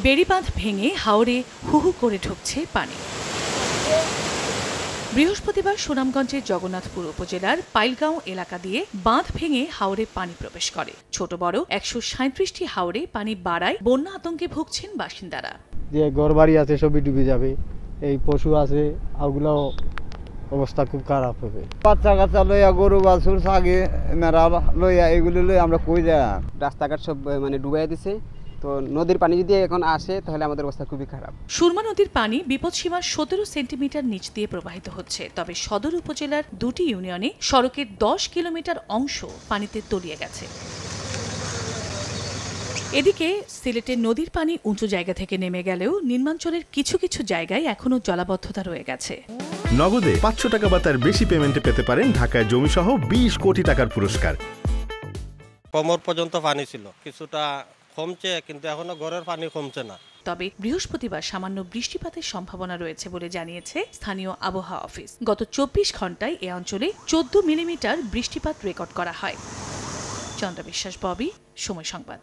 বেড়িবাঁধ ভেঙে হাওরে হুহু করে ঢুকছে পানি। বৃহস্পতিবার সুনামগঞ্জের জগন্নাথপুর উপজেলার পাইলগাঁও এলাকা দিয়ে বাঁধ ভেঙে হাওরে পানি প্রবেশ করে। ছোট বড় ১৩৭টি হাওরে পানি বাড়ায় বন্যা আতঙ্কে ভুগছেন বাসিন্দারা। যে ঘরবাড়ি আছে সবই ডুবে যাবে, এই পশু আছে ওগুলো অবস্থা খুব খারাপ হবে। বাচ্চা কাচ্চা লইয়া গরু বাছুর ছাগি মেরা লইয়া এগুলো লইয়া আমরা কই যাই। রাস্তাঘাট সব ডুবাই দিছে। তো নদীর পানি যদি এখন আসে তাহলে আমাদের অবস্থা খুবই খারাপ। সুরমা নদীর পানি বিপদসীমার ১৭ সেন্টিমিটার নিচ দিয়ে প্রবাহিত হচ্ছে। তবে সদর উপজেলার দুটি ইউনিয়নে সড়কের ১০ কিলোমিটার অংশ পানিতে তলিয়ে গেছে। এদিকে সিলেটের নদীর পানি উঁচু জায়গা থেকে নেমে গেলেও নিম্নাঞ্চলের কিছু কিছু জায়গায় এখনো জলাবদ্ধতা রয়ে গেছে। নগদে ৫০০ টাকা বা তার বেশি পেমেন্টে পেতে পারেন ঢাকায় জমিসহ ২০ কোটি টাকার পুরস্কার। কোমর পর্যন্ত পানি ছিল, কিছুটা কমছে, কিন্তু এখনো ঘরের পানি কমছে না। তবে বৃহস্পতিবার সামান্য বৃষ্টিপাতের সম্ভাবনা রয়েছে বলে জানিয়েছে স্থানীয় আবহাওয়া অফিস। গত ২৪ ঘন্টায় এ অঞ্চলে ১৪ মিলিমিটার বৃষ্টিপাত রেকর্ড করা হয়। চন্দ্রা বিশ্বাস, ববি, সময় সংবাদ।